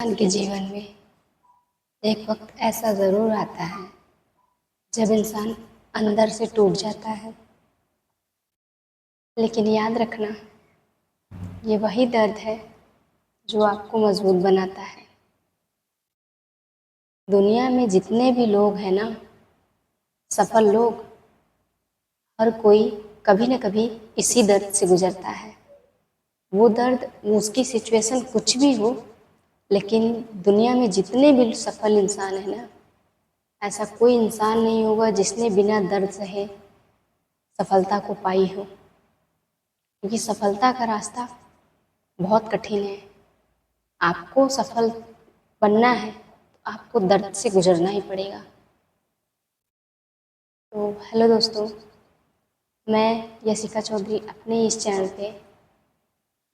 इंसान के जीवन में एक वक्त ऐसा ज़रूर आता है जब इंसान अंदर से टूट जाता है। लेकिन याद रखना, ये वही दर्द है जो आपको मजबूत बनाता है। दुनिया में जितने भी लोग हैं ना, सफल लोग, हर कोई कभी न कभी इसी दर्द से गुजरता है। वो दर्द, उसकी सिचुएशन कुछ भी हो, लेकिन दुनिया में जितने भी सफल इंसान हैं ना, ऐसा कोई इंसान नहीं होगा जिसने बिना दर्द सहे सफलता को पाई हो। क्योंकि सफलता का रास्ता बहुत कठिन है। आपको सफल बनना है तो आपको दर्द से गुजरना ही पड़ेगा। तो हेलो दोस्तों, मैं यशिका चौधरी अपने इस चैनल पे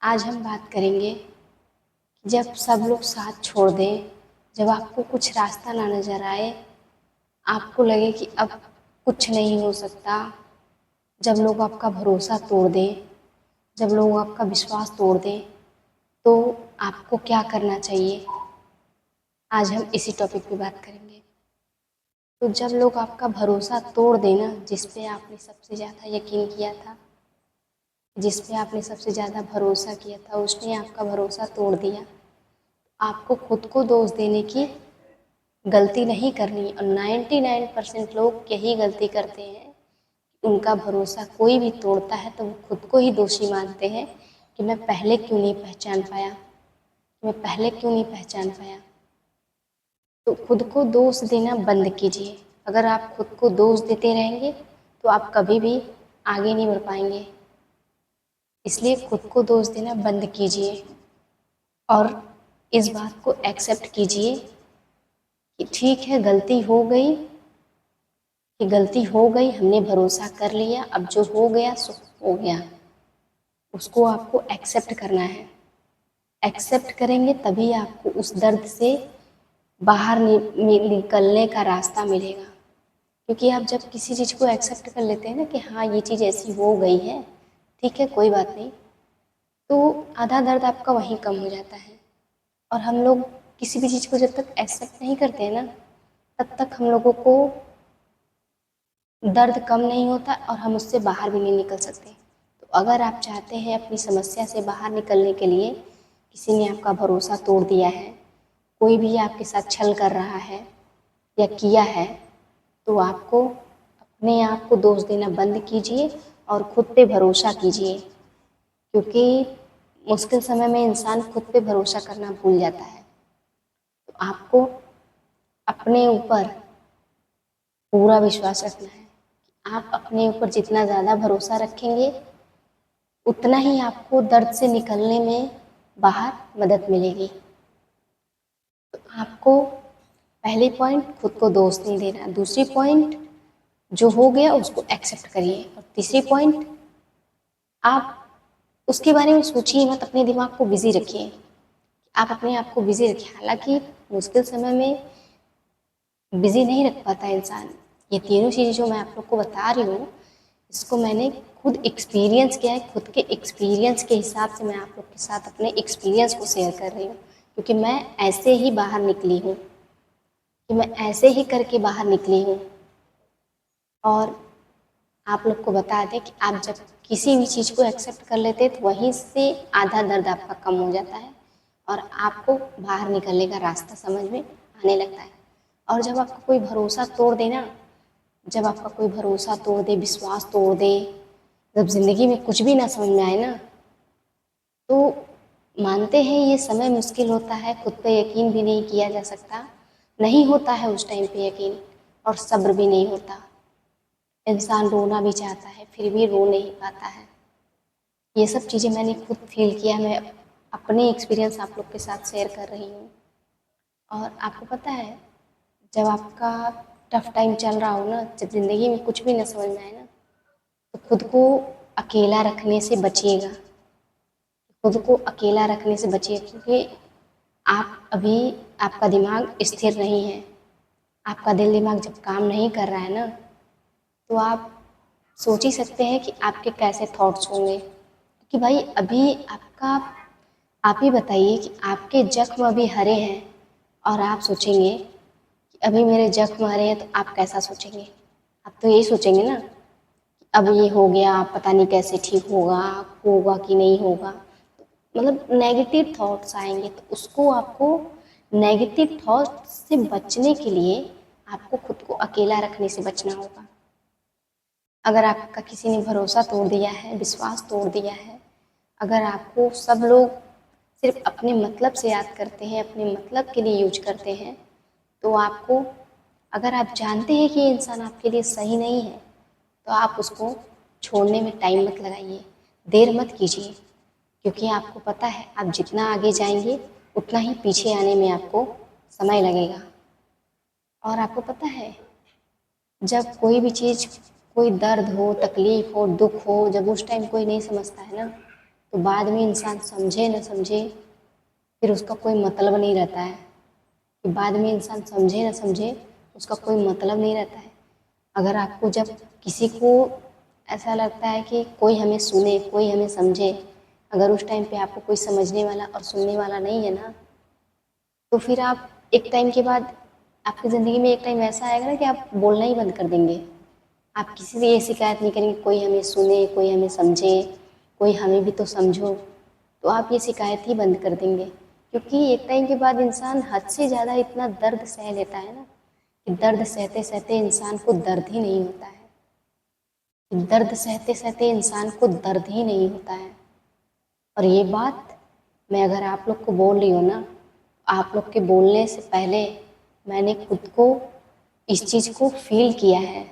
आज हम बात करेंगे कि जब सब लोग साथ छोड़ दें, जब आपको कुछ रास्ता ना नज़र आए, आपको लगे कि अब कुछ नहीं हो सकता, जब लोग आपका भरोसा तोड़ दें, जब लोग आपका विश्वास तोड़ दें, तो आपको क्या करना चाहिए। आज हम इसी टॉपिक पे बात करेंगे। तो जब लोग आपका भरोसा तोड़ देना, जिस पे आपने सबसे ज़्यादा यकीन किया था, जिस पे आपने सबसे ज़्यादा भरोसा किया था, उसने आपका भरोसा तोड़ दिया, आपको खुद को दोष देने की गलती नहीं करनी। और 99% लोग यही गलती करते हैं। उनका भरोसा कोई भी तोड़ता है तो वो खुद को ही दोषी मानते हैं कि मैं पहले क्यों नहीं पहचान पाया, मैं पहले क्यों नहीं पहचान पाया। तो खुद को दोष देना बंद कीजिए। अगर आप खुद को दोष देते रहेंगे तो आप कभी भी आगे नहीं बढ़ पाएंगे। इसलिए खुद को दोष देना बंद कीजिए और इस बात को एक्सेप्ट कीजिए कि ठीक है, गलती हो गई, कि गलती हो गई, हमने भरोसा कर लिया, अब जो हो गया सो हो गया। उसको आपको एक्सेप्ट करना है। एक्सेप्ट करेंगे तभी आपको उस दर्द से बाहर निकलने का रास्ता मिलेगा। क्योंकि आप जब किसी चीज़ को एक्सेप्ट कर लेते हैं ना कि हाँ ये चीज़ ऐसी हो गई है, ठीक है कोई बात नहीं, तो आधा दर्द आपका वहीं कम हो जाता है। और हम लोग किसी भी चीज़ को जब तक एक्सेप्ट नहीं करते हैं ना, तब तक हम लोगों को दर्द कम नहीं होता और हम उससे बाहर भी नहीं निकल सकते। तो अगर आप चाहते हैं अपनी समस्या से बाहर निकलने के लिए, किसी ने आपका भरोसा तोड़ दिया है, कोई भी आपके साथ छल कर रहा है या किया है, तो आपको अपने आप को दोष देना बंद कीजिए और खुद पे भरोसा कीजिए। क्योंकि मुश्किल समय में इंसान खुद पे भरोसा करना भूल जाता है। तो आपको अपने ऊपर पूरा विश्वास रखना है। आप अपने ऊपर जितना ज़्यादा भरोसा रखेंगे, उतना ही आपको दर्द से निकलने में बाहर मदद मिलेगी। तो आपको पहले पॉइंट, खुद को दोष नहीं देना। दूसरी पॉइंट, जो हो गया उसको एक्सेप्ट करिए। और तीसरी पॉइंट, आप उसके बारे में सोचिए मत, अपने दिमाग को बिजी रखिए। आप अपने आप को बिजी रखिए। हालांकि मुश्किल समय में बिजी नहीं रख पाता इंसान। ये तीनों चीज़ें जो मैं आप लोग को बता रही हूँ, इसको मैंने खुद एक्सपीरियंस किया है। खुद के एक्सपीरियंस के हिसाब से मैं आप लोग के साथ अपने एक्सपीरियंस को शेयर कर रही हूँ। क्योंकि मैं ऐसे ही बाहर निकली हूँ, कि मैं ऐसे ही करके बाहर निकली हूँ। और आप लोग को बता दें कि आप जब किसी भी चीज़ को एक्सेप्ट कर लेते हैं तो वहीं से आधा दर्द आपका कम हो जाता है और आपको बाहर निकलने का रास्ता समझ में आने लगता है। और जब आपका कोई भरोसा तोड़ दे ना, जब आपका कोई भरोसा तोड़ दे, विश्वास तोड़ दे, जब ज़िंदगी में कुछ भी ना समझ में आए ना, तो मानते हैं ये समय मुश्किल होता है, खुद पे यकीन भी नहीं किया जा सकता, नहीं होता है उस टाइम पे यकीन, और सब्र भी नहीं होता। इंसान रोना भी चाहता है फिर भी रो नहीं पाता है। ये सब चीज़ें मैंने खुद फील किया। मैं अपने एक्सपीरियंस आप लोग के साथ शेयर कर रही हूँ। और आपको पता है, जब आपका टफ टाइम चल रहा हो ना, जब ज़िंदगी में कुछ भी ना समझ में आए ना, तो खुद को अकेला रखने से बचिएगा। खुद को अकेला रखने से बचिए। क्योंकि आप अभी, आपका दिमाग स्थिर नहीं है। आपका दिल दिमाग जब काम नहीं कर रहा है ना, तो आप सोच ही सकते हैं कि आपके कैसे थॉट्स होंगे। कि भाई अभी आप ही बताइए कि आपके जख्म अभी हरे हैं और आप सोचेंगे कि अभी मेरे जख्म हरे हैं, तो आप कैसा सोचेंगे? आप तो यही सोचेंगे ना, अब ये हो गया, पता नहीं कैसे ठीक होगा, होगा कि नहीं होगा। मतलब नेगेटिव थॉट्स आएंगे, तो उसको आपको नेगेटिव थॉट्स से बचने के लिए आपको खुद को अकेला रखने से बचना होगा। अगर आपका किसी ने भरोसा तोड़ दिया है, विश्वास तोड़ दिया है, अगर आपको सब लोग सिर्फ अपने मतलब से याद करते हैं, अपने मतलब के लिए यूज करते हैं, तो आपको, अगर आप जानते हैं कि ये इंसान आपके लिए सही नहीं है, तो आप उसको छोड़ने में टाइम मत लगाइए, देर मत कीजिए, क्योंकि आपको पता है आप जितना आगे जाएंगे उतना ही पीछे आने में आपको समय लगेगा। और आपको पता है, जब कोई भी चीज़, कोई दर्द हो, तकलीफ हो, दुख हो, जब उस टाइम कोई नहीं समझता है ना, तो बाद में इंसान समझे न समझे, फिर उसका कोई मतलब नहीं रहता है। कि बाद में इंसान समझे न समझे, उसका कोई मतलब नहीं रहता है। अगर आपको जब किसी को ऐसा लगता है कि कोई हमें सुने, कोई हमें समझे, अगर उस टाइम पे आपको कोई समझने वाला और सुनने वाला नहीं है ना, तो फिर आप एक टाइम के बाद, आपकी ज़िंदगी में एक टाइम ऐसा आएगा ना कि आप बोलना ही बंद कर देंगे। आप किसी से ये शिकायत नहीं करेंगे कोई हमें सुने, कोई हमें समझे, कोई हमें भी तो समझो, तो आप ये शिकायत ही बंद कर देंगे। क्योंकि एक टाइम के बाद इंसान हद से ज़्यादा इतना दर्द सह लेता है ना, कि दर्द सहते सहते इंसान को दर्द ही नहीं होता है। दर्द सहते सहते इंसान को दर्द ही नहीं होता है। और ये बात मैं अगर आप लोग को बोल रही हूँ ना, आप लोग के बोलने से पहले मैंने खुद को इस चीज़ को फील किया है।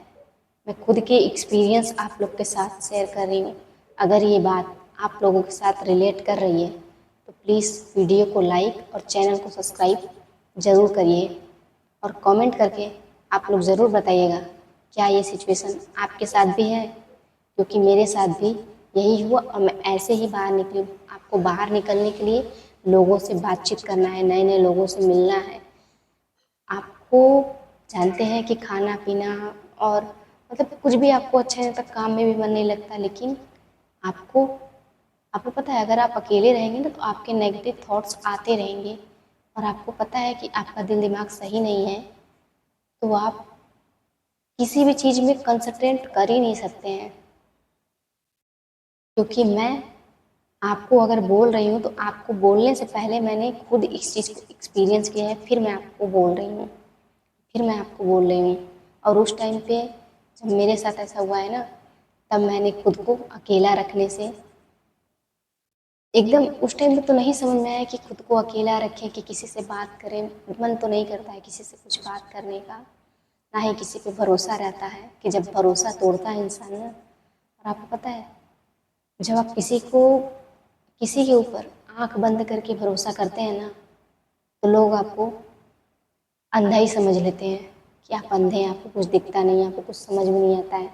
मैं खुद के एक्सपीरियंस आप लोग के साथ शेयर कर रही हूँ। अगर ये बात आप लोगों के साथ रिलेट कर रही है, तो प्लीज़ वीडियो को लाइक और चैनल को सब्सक्राइब ज़रूर करिए। और कमेंट करके आप लोग ज़रूर बताइएगा क्या ये सिचुएशन आपके साथ भी है, क्योंकि मेरे साथ भी यही हुआ और मैं ऐसे ही बाहर निकली हूँ। आपको बाहर निकलने के लिए लोगों से बातचीत करना है, नए नए लोगों से मिलना है। आपको जानते हैं कि खाना पीना और मतलब कुछ भी आपको अच्छा नहीं लगता, काम में भी मन नहीं लगता, लेकिन आपको आपको पता है अगर आप अकेले रहेंगे ना, तो आपके नेगेटिव थॉट्स आते रहेंगे। और आपको पता है कि आपका दिल दिमाग सही नहीं है, तो आप किसी भी चीज़ में कंसंट्रेट कर ही नहीं सकते हैं। क्योंकि मैं आपको अगर बोल रही हूँ, तो आपको बोलने से पहले मैंने खुद इस चीज़ को एक्सपीरियंस किया है, फिर मैं आपको बोल रही हूँ, फिर मैं आपको बोल रही हूँ। और उस टाइम पे जब मेरे साथ ऐसा हुआ है ना, तब मैंने खुद को अकेला रखने से एकदम, उस टाइम पे तो नहीं समझ में आया कि खुद को अकेला रखें, कि किसी से बात करें, मन तो नहीं करता है किसी से कुछ बात करने का, ना ही किसी पे भरोसा रहता है। कि जब भरोसा तोड़ता है इंसान ना, और आपको पता है जब आप किसी के ऊपर आंख बंद करके भरोसा करते हैं ना, तो लोग आपको अंधा ही समझ लेते हैं कि आप अंधे हैं, आपको कुछ दिखता नहीं है, आपको कुछ समझ में नहीं आता है।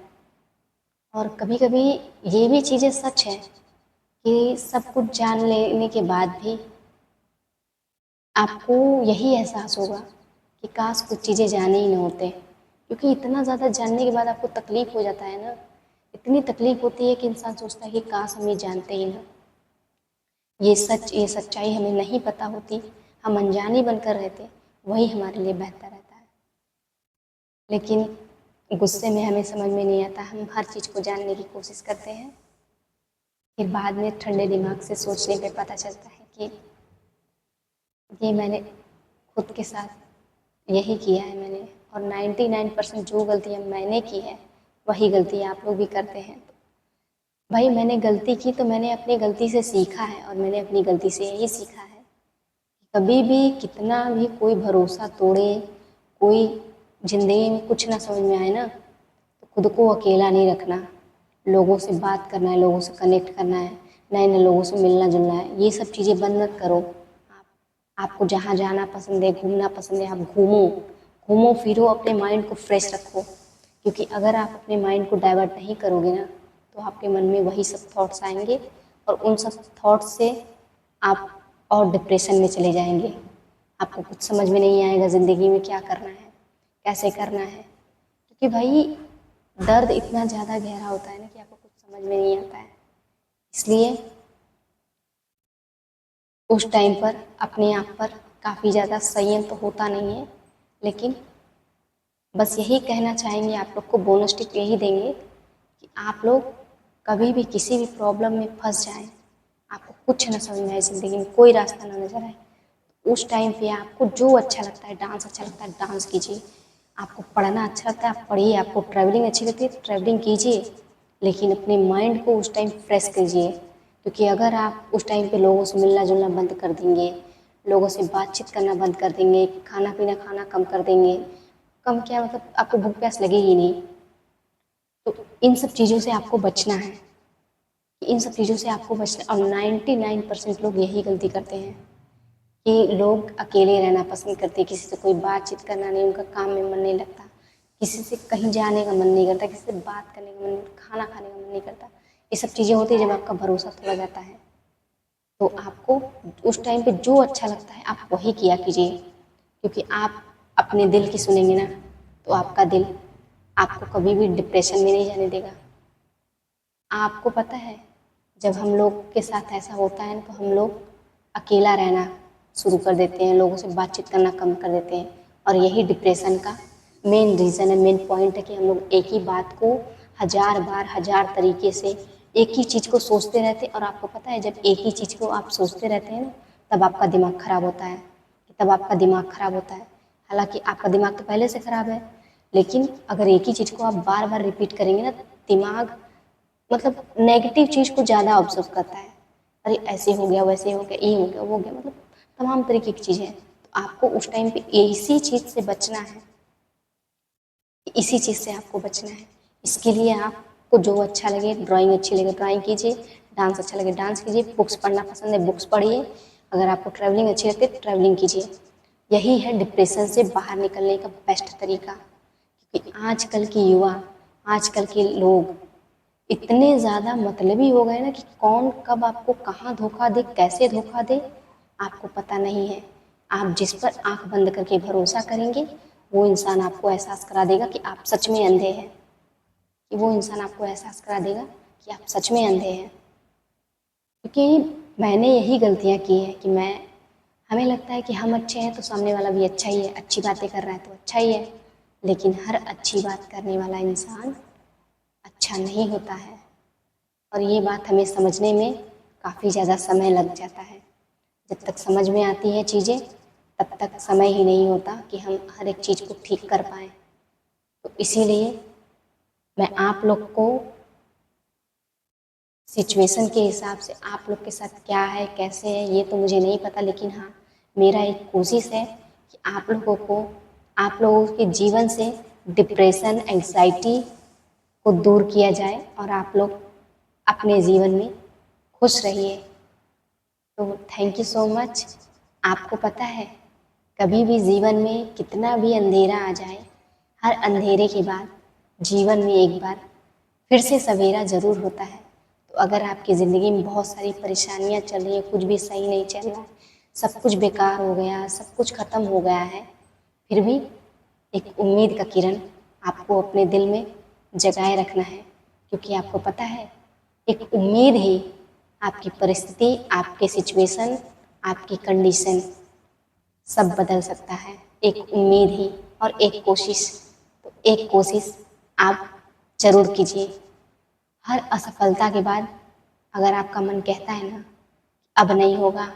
और कभी कभी ये भी चीज़ें सच है कि सब कुछ जान लेने के बाद भी आपको यही एहसास होगा कि काश कुछ चीज़ें जाने ही न होते। क्योंकि इतना ज़्यादा जानने के बाद आपको तकलीफ़ हो जाता है ना, इतनी तकलीफ़ होती है कि इंसान सोचता है कि काश हम ये जानते ही ना, ये सच्चाई हमें नहीं पता होती, हम अनजाने बनकर रहते, वही हमारे लिए बेहतर रहता है। लेकिन गुस्से में हमें समझ में नहीं आता, हम हर चीज़ को जानने की कोशिश करते हैं, फिर बाद में ठंडे दिमाग से सोचने पे पता चलता है कि ये मैंने खुद के साथ यही किया है मैंने। और 99% जो गलतियाँ मैंने की है, वही गलती आप लोग भी करते हैं। भाई मैंने गलती की तो मैंने अपनी गलती से सीखा है, और मैंने अपनी गलती से यही सीखा है, कभी भी कितना भी कोई भरोसा तोड़े, कोई ज़िंदगी में कुछ ना समझ में आए ना, तो खुद को अकेला नहीं रखना, लोगों से बात करना है, लोगों से कनेक्ट करना है, नए नए लोगों से मिलना जुलना है। ये सब चीज़ें बंद मत करो। आपको जहाँ जाना पसंद है, घूमना पसंद है, आप घूमो, घूमो फिरो, अपने माइंड को फ्रेश रखो। क्योंकि अगर आप अपने माइंड को डाइवर्ट नहीं करोगे ना, तो आपके मन में वही सब थॉट्स आएंगे, और उन सब थॉट्स से आप और डिप्रेशन में चले जाएंगे। आपको कुछ समझ में नहीं आएगा ज़िंदगी में क्या करना है, कैसे करना है। क्योंकि भाई दर्द इतना ज़्यादा गहरा होता है ना कि आपको कुछ समझ में नहीं आता है। इसलिए उस टाइम पर अपने आप पर काफ़ी ज़्यादा संयम तो होता नहीं है, लेकिन बस यही कहना चाहेंगे, आप लोग को बोनस टिप यही देंगे कि आप लोग कभी भी किसी भी प्रॉब्लम में फंस जाएं, आपको कुछ ना समझ में आए, ज़िंदगी में कोई रास्ता ना नजर आए, उस टाइम पे आपको जो अच्छा लगता है, डांस अच्छा लगता है डांस कीजिए, आपको पढ़ना अच्छा लगता है आप पढ़िए, आपको ट्रैवलिंग अच्छी लगती है ट्रैवलिंग कीजिए, लेकिन अपने माइंड को उस टाइम फ्रेश कीजिए। क्योंकि अगर आप उस टाइम पे लोगों से मिलना जुलना बंद कर देंगे, लोगों से बातचीत करना बंद कर देंगे, खाना पीना खाना कम कर देंगे, कम क्या मतलब आपको भूख प्यास लगेगी नहीं, तो इन सब चीज़ों से आपको बचना है, इन सब चीज़ों से आपको बचना। और 99% लोग यही गलती करते हैं कि लोग अकेले रहना पसंद करते हैं, किसी से कोई बातचीत करना नहीं, उनका काम में मन नहीं लगता, किसी से कहीं जाने का मन नहीं करता, किसी से बात करने का मन, खाना खाने का मन नहीं करता। ये सब चीज़ें होती है जब आपका भरोसा तोड़ा जाता है। तो आपको उस टाइम पे जो अच्छा लगता है आप वही किया कीजिए, क्योंकि आप अपने दिल की सुनेंगे ना, तो आपका दिल आपको कभी भी डिप्रेशन में नहीं जाने देगा। आपको पता है, जब हम लोग के साथ ऐसा होता है तो हम लोग अकेला रहना शुरू कर देते हैं, लोगों से बातचीत करना कम कर देते हैं, और यही डिप्रेशन का मेन रीज़न है, मेन पॉइंट है कि हम लोग एक ही बात को हज़ार बार हज़ार तरीके से एक ही चीज़ को सोचते रहते हैं। और आपको पता है, जब एक ही चीज़ को आप सोचते रहते हैं ना, तब आपका दिमाग ख़राब होता है, तब आपका दिमाग ख़राब होता है। हालांकि आपका दिमाग तो पहले से ख़राब है, लेकिन अगर एक ही चीज़ को आप बार बार रिपीट करेंगे ना, दिमाग मतलब नेगेटिव चीज़ को ज़्यादा ऑब्जर्व करता है। अरे ऐसे हो गया, वैसे हो गया, ये हो गया, वो हो गया, मतलब तमाम तरीके की चीज़ें हैं। तो आपको उस टाइम पे इसी चीज़ से बचना है, इसी चीज़ से आपको बचना है। इसके लिए आपको जो अच्छा लगे, ड्राइंग अच्छी लगे ड्राइंग कीजिए, डांस अच्छा लगे डांस कीजिए, बुक्स पढ़ना पसंद है बुक्स पढ़िए, अगर आपको ट्रैवलिंग अच्छी लगती है ट्रैवलिंग कीजिए। यही है डिप्रेशन से बाहर निकलने का बेस्ट तरीका। क्योंकि आजकल की युवा, आजकल के लोग इतने ज़्यादा मतलबी हो गए ना कि कौन कब आपको कहाँ धोखा दे, कैसे धोखा दे, आपको पता नहीं है। आप जिस पर आंख बंद करके भरोसा करेंगे, वो इंसान आपको एहसास करा देगा कि आप सच में अंधे हैं, कि वो इंसान आपको एहसास करा देगा कि आप सच में अंधे हैं। क्योंकि मैंने यही गलतियाँ की हैं कि हमें लगता है कि हम अच्छे हैं तो सामने वाला भी अच्छा ही है, अच्छी बातें कर रहा है तो अच्छा ही है, लेकिन हर अच्छी बात करने वाला इंसान अच्छा नहीं होता है। और ये बात हमें समझने में काफ़ी ज़्यादा समय लग जाता है। जब तक समझ में आती है चीज़ें, तब तक समय ही नहीं होता कि हम हर एक चीज़ को ठीक कर पाएँ। तो इसीलिए मैं आप लोग को सिचुएशन के हिसाब से, आप लोग के साथ क्या है कैसे है ये तो मुझे नहीं पता, लेकिन हाँ, मेरा एक कोशिश है कि आप लोगों के जीवन से डिप्रेशन, एंग्जाइटी को दूर किया जाए और आप लोग अपने जीवन में खुश रहिए। तो थैंक यू सो मच। आपको पता है, कभी भी जीवन में कितना भी अंधेरा आ जाए, हर अंधेरे के बाद जीवन में एक बार फिर से सवेरा ज़रूर होता है। तो अगर आपकी ज़िंदगी में बहुत सारी परेशानियाँ चल रही हैं, कुछ भी सही नहीं चल रहा, सब कुछ बेकार हो गया, सब कुछ ख़त्म हो गया है, फिर भी एक उम्मीद का किरण आपको अपने दिल में जगाए रखना है। क्योंकि आपको पता है, एक उम्मीद ही आपकी परिस्थिति, आपके सिचुएशन, आपकी कंडीशन सब बदल सकता है। एक उम्मीद ही और एक कोशिश। तो एक कोशिश आप ज़रूर कीजिए। हर असफलता के बाद अगर आपका मन कहता है ना अब नहीं होगा,